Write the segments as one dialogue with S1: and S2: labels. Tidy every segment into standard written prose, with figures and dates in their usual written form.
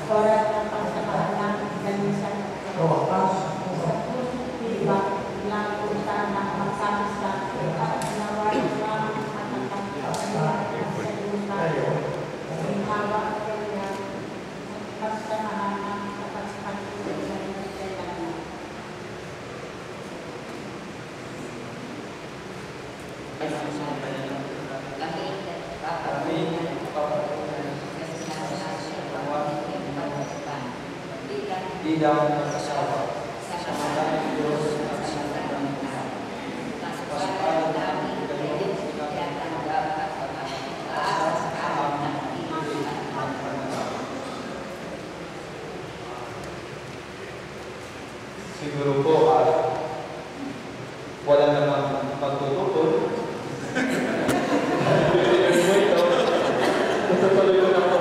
S1: oras ng pagsamahan namin ganun sa lang kung saan ang magsabi sa at nawalan lang matatang sa lupa. Hawa kaya pagsamahan namin sa pagpapatuloy sa kailangan.
S2: Di daw nagkasawa sa mga Diyos at sa mga tao. Pasapal namin kayo tinatanggap at pag-asa sa kawan ng ibig at pagpapagawa.
S3: Siguro po wala namang magtutupod. Tutuloy ko na po.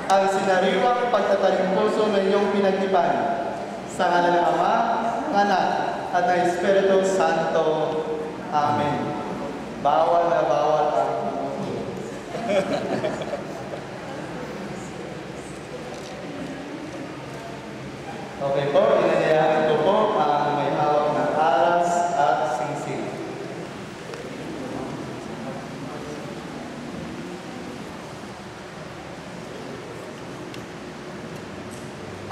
S3: Ang sinariwang pagtatanim puso ng iyong pinag-iban sa ngalan ng Ama, ng Anak, at ng Espiritu Santo. Amen. Bawal na bawal ang okay po, inanyayahan ko po ang may hawak ng aras at singsing.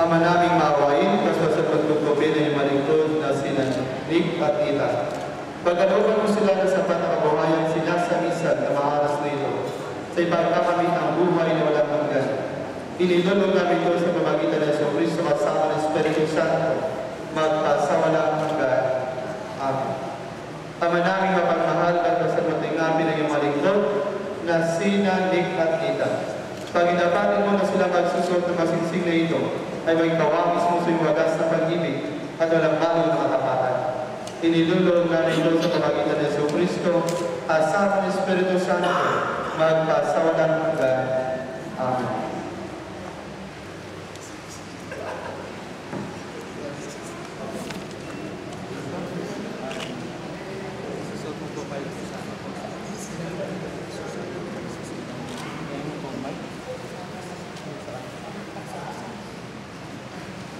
S3: Ama naming maawain, kaswa sa pagtutupin ng malingkod na sina Nick at Ita. Pagkalooban mo sila na sapat na kabuhayan sila sa misa na maaras na ito, sa ipagkakamit ang buhay na walang hanggan. Inilulog namin ito sa pamagitan ng Yesu Cristo kasama ng Espiritu Santo, magpasawalang hanggan. Amen. Ama naming mapagmahal at kasaluting namin ang iyong malingkod na sina Nick at Ita. Pag inapatin mo na sila magsusot ng masingsing na ito, ay may kawangis mo sa wagas na pag-ibig at walang halo na katapatan. Inilulog namin ito sa pamagitan ng Yesu Cristo, asama ng Espiritu Santo, magpasawalang hanggan. Amen.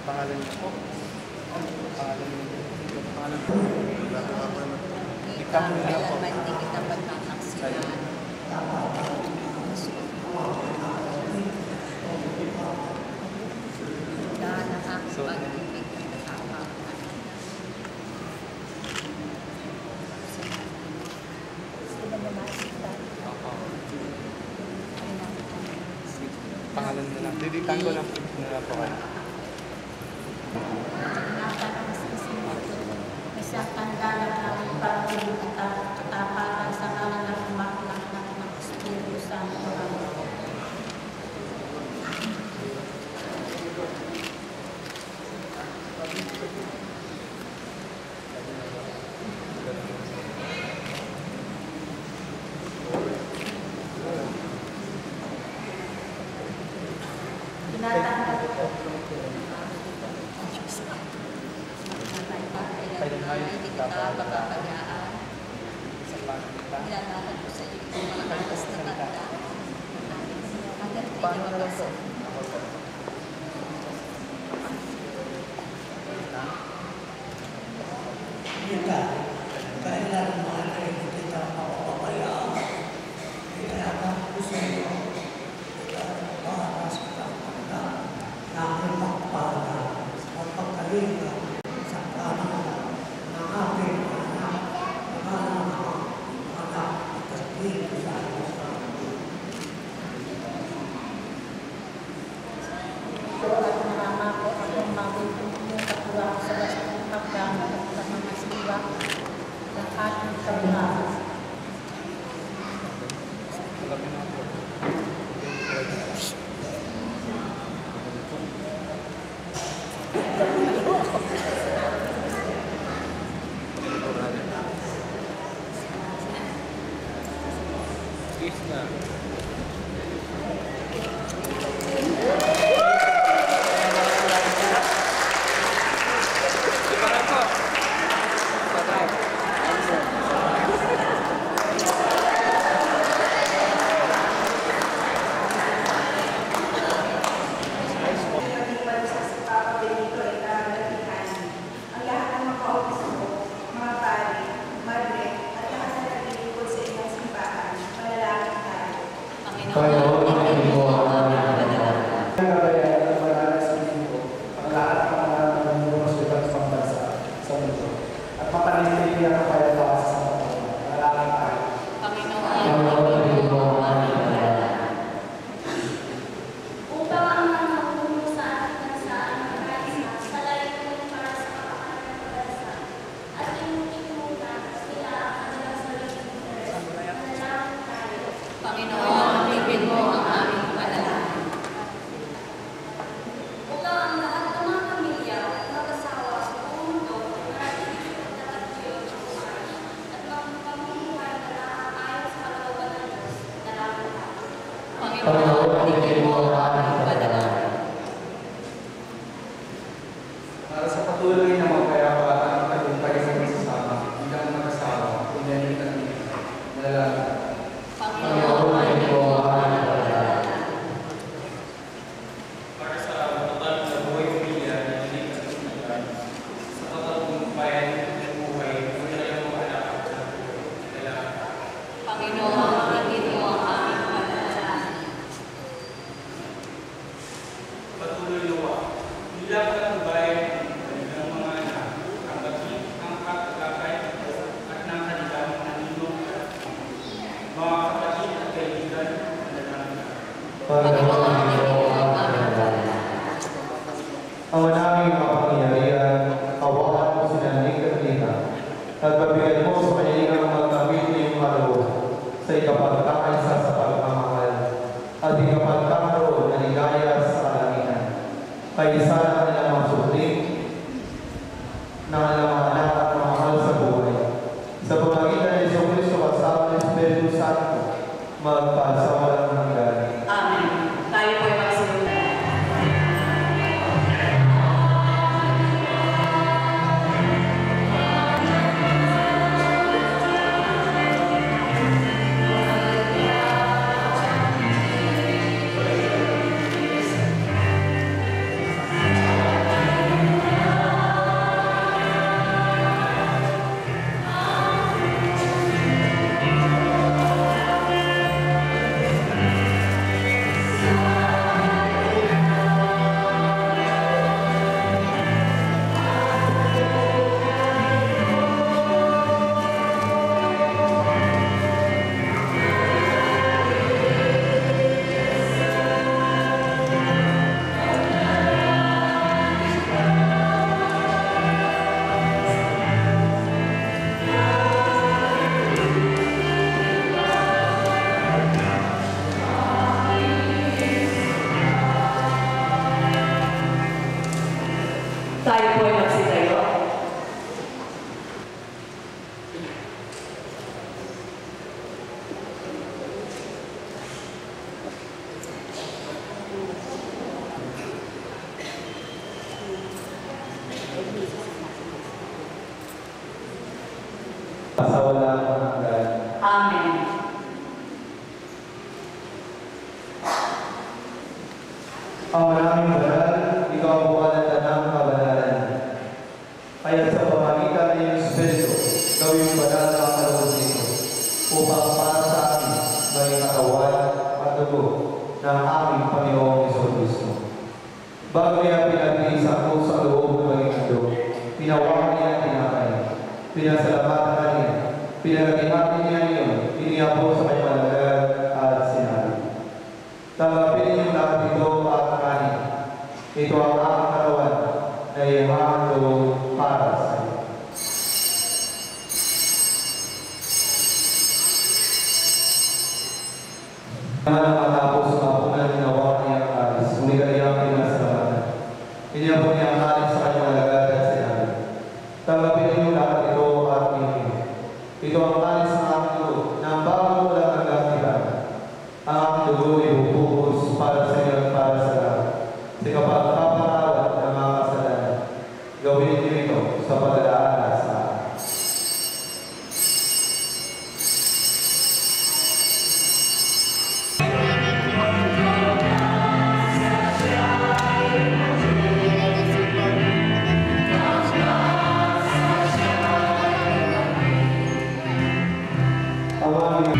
S3: Pangalan niyo po. Pangalan niyo po. Ikaw niyo po.
S4: Hindi kita pagkakaksilan. Dahil nakakapag-ibig at nakakapag.
S3: Pangalan nila. Diditan ko lang po kayo.
S1: Isang tanggalan ng pagpapilip at katapatan sa ngalan ng umaklak ng Espiritu Santo. Tinatanggap ko.
S4: Hindi kita pagkakayaan. Nilalakad ko sa iyo yung mga atas na tanda. Hanggang pinagpapasa.
S5: Kailan mga hindi kita makapabayaan. Kailangan ko sa iyo. Para sa tanda na aking magpala at pagkalinga sa kanan ng aking anak at Espiritu Santo.
S1: Ito at narama ko akong mabuting katulad sa bastang pagdamag at pagmamasiwa ng ating kabuhayan.
S3: Panginoon, hindi mo ang aming
S4: panalangin.
S6: Ang kabayan ng banal sa mundo, ang lahat ng mga namumunos sa ibang bansa sa mundo, at mapanatili ang kapayapaan sa mundo. Dalangin tayo.
S4: Panginoon, hindi mo ang aming panalangin.
S7: Upang ang mga namuno sa ating bansa ay magkaisa sa layunin para sa kapakanan ng bansa at inuuna sila ang kanilang sariling interes. Manalangin tayo.
S4: Panginoon, bigyan mo ang aming panalangin.
S7: Upang ang lahat ng mga pamilya at mag-asawa sa buong mundo ay manatili sa pagtatagyo ng buhay at pamumuhay na nakaayon sa kalooban ng Diyos. Dalangin tayo.
S4: Panginoon, bigyan mo ang aming panalangin.
S6: Para sa patuloy na magkayapaan at tagumpay sa pagsasama, bilang mag-asawa, pinyanin at pinyanin. Dalangin tayo.
S4: Panginoon, bigyan mo ang aming panalangin.
S8: Para sa total na buhay pamilya na hindi katulungan, sa pagtagumpayan ng buhay, kung talagang mga anak at dalangin.
S4: Panginoon, bigyan mo ang aming panalangin.
S8: Patuloy nawa, bilang katungbayan ng mga anak, ang bagay, ang pagkakay, at ng kanilang naninong mga kapatid at kaibigan na dalangin.
S4: Panginoon, bigyan mo ang aming panalangin.
S3: Ang manaming makapangyarihan, awakan mo si Nanik at Nita, at pabigyan mo sa kanilang magkamit ng kaloob sa ikapagkakaisa sa pagmamahal at ikapagkakaroon na ligaya sa kalangitan. Kaisa na kanilang mga supling, na kanilang mga anak at mga mahal sa buhay. Sa pamagitan ni Yesu Cristo kasama ng Espiritu Santo, magpasawalang hanggan.
S4: Amen. Tayo po ay magsimula. Tayo po ay magsitayo.
S3: Pasawalang hanggan.
S4: Amen.
S3: Ang maraming banal, ikaw ang bukalatan ng kabanalan. Kaya sa pamagitan ng iyong Espiritu, gawin banal na ang kaloob nito, upang para sa amin maging katawan at dugo ng aming Panginoong Jesucristo. Bago niya pinag-iisa ko sa loob ng maging mundo, pinawakan niya ang tinapay, pinasalamatan niya, pinagagihati niya iyon, iniya po sa kanyang malagad at sinabi, tanggapin niyo lahat ito at kanin. Ito ang aking katawan na ihahandog para sa iyo. Naman ang matapos sa kapunan ng nawakan niya ang alis, muli kaniyang pinasalamatan. Iniya po niya ang alis sa kanyang malagad at sinabi, tanggapin niyo lahat ito at inumin. Ito ang alis ng aking dugo na ang bagong walang hanggang ang aking dugo ay bubuhos para sa iyo at para sa lahat. Sa kapagpapatawad ng mga kasalanan, gawin niyo ito sa pag-alaala sa akin. Ang aming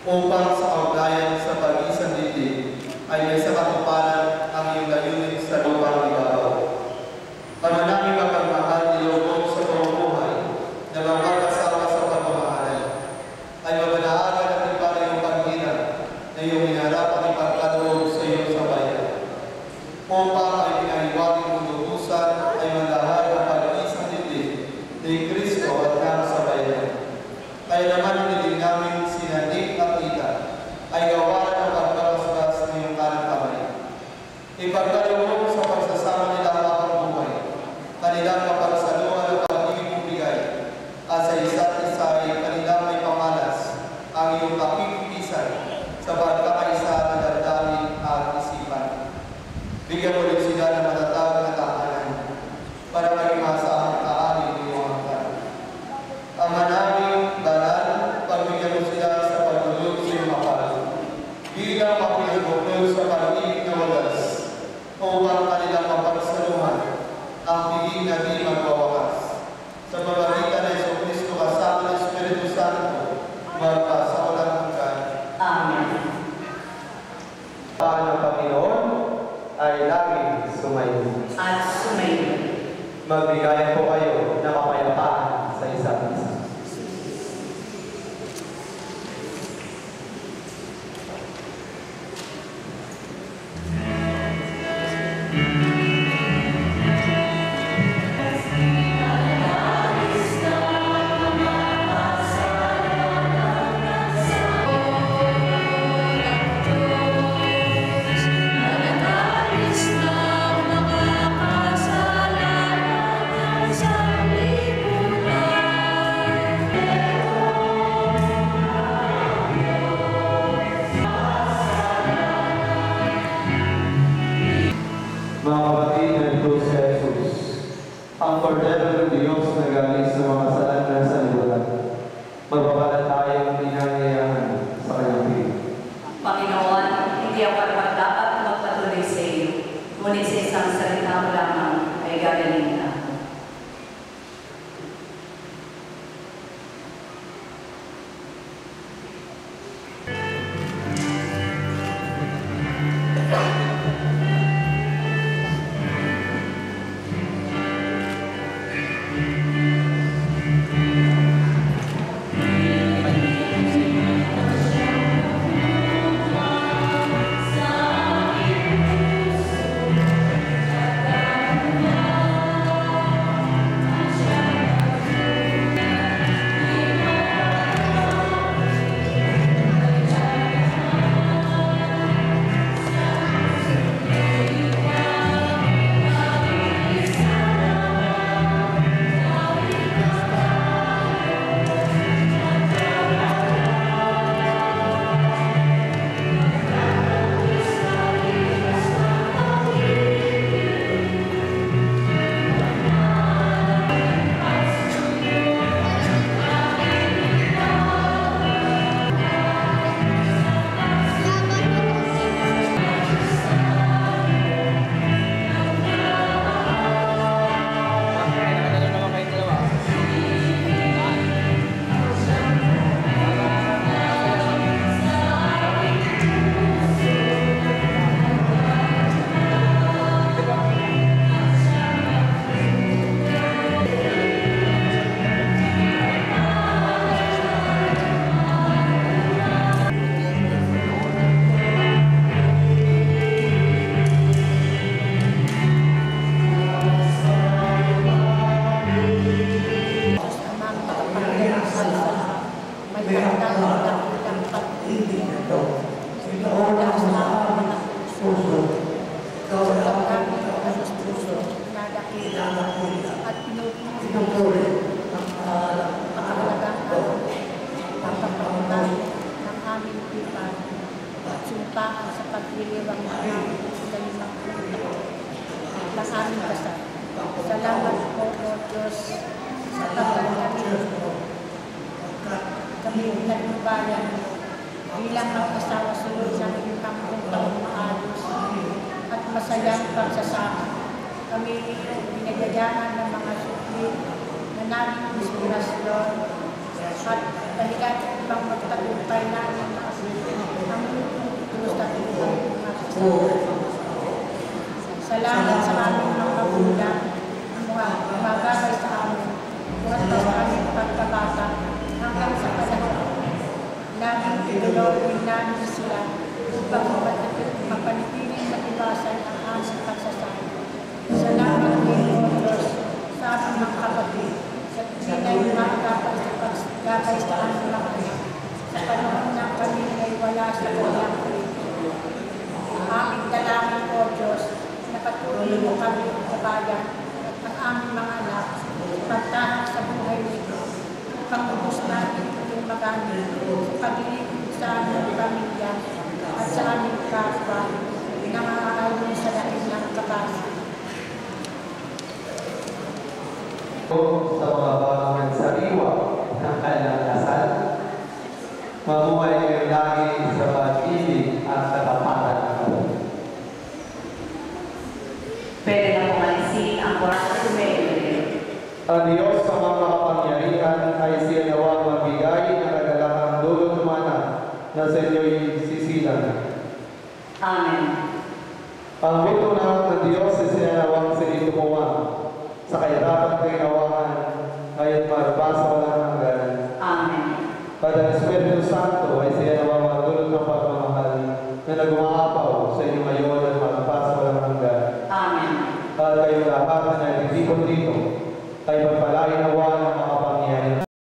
S3: upang sa kaugnayan sa pag-isang didig ay may sa katuparan ang iyong layunin sa lupang ibabaw. Ama namin mapagmahal, nilugod sa buong buhay na magkakasama sa pagmamahalan, ay mabanaagan at iba na iyong paghirap na iyong hinarap at ipagkaloob sa iyong sabayan. Upang ay pinahiwating mong lubusan ay manlahad ang pag-isang didig ni Kristo at ng sabayan. Kaya naman nilig namin sina Nick at Tita ay gawa ng pagkakasgas ng iyong kanang kamay. Ipagkaloob sa pagsasama nila habang buhay, kanilang mapagsaluhan ang pag-ibig mong bigay, at sa isa't isa ay kanilang may pamalas ang iyong kapipisan sa pagkakaisa ng damdamin at isipan. Bigyan mo rin sila ng matatag na tahanan para maging masahang kaanin ng iyong hanggan. Ama naming banal, pagbigyan mo sila sa pagdulog sa iyong mapal, bilang mapinagbukod sa pag-ibig na wagas, upang kanilang mapagsaluhan ang piging na di magwawakas. Sa pamamagitan ng Jesucristo kasama ng Espiritu Santo, magpa sa walang hanggan.
S4: Amen.
S3: Ang Panginoon ay laging sumayo.
S4: At sumayo.
S3: Magbigayan po kayo na kapayapaan sa isa't isa. Mga kapatid na ito si Jesus, ang Kordero ng Diyos na galing sa mga kasalanan ng sanlibutan. Magbabalat tayong pinangyayaan sa kanyang piling.
S4: Panginoon, hindi ako dapat magpatuloy sa iyo, ngunit sa isang salita mo lamang ay gagaling na.
S1: Salamat po, Lord Diyos, sa pagkakalangin. Kami nagnubayan bilang mag-asawa sunod sa aming taong maayos at masayang pagsasama. Kami binagayaan ng mga sukli na naming inspirasyon at dahilan ibang magtagumpay namin Salamat sa aming mga magulang, umagabay sa amin, buhat pa sa aming pagkabata, hanggang sa panahon. Laging tinulogin namin sila upang mapanitiling matibasan ang aming pagsasama. Salamat din, O Diyos, sa aming mga kapatid, sa pinay umagabay sa aming mga anak, sa panahon ng kami ay wala sa kanyang Kristo. Aming dalangin, O Diyos, na patuloy mo kami sa bayan at ang aming mga anak, pagtahak sa buhay nito, upang ubos natin itong magamit sa pag-iibig sa aming pamilya at sa aming kapwa na maaayon sa lahat ng kapasok.
S3: Sa mga bagong sariwa ng kanilang kasal, mamuhay kayo lagi sa pag-ibig at katapatan ng Diyos.
S4: Pwede na pumalisin ang kwarto tumelo.
S3: Ang Diyos sa mga makapangyarihan ay siya nawang magbigay ng kagalakang dulot humana na sa inyo'y sisilang.
S4: Amen.
S3: Ang bito ng Diyos ay siya nawang sinitumuan sa kahirapan kainawahan ngayon marabasa walang hanggan.
S4: Amen.
S3: Padang Espiritu Santo ay siya nawang magdulot ng pagmamahal na nag-umaapaw sa inyo ngayon at marabasa walang hanggan.
S4: Amen.
S3: At kayong lahat na nagtitipon dito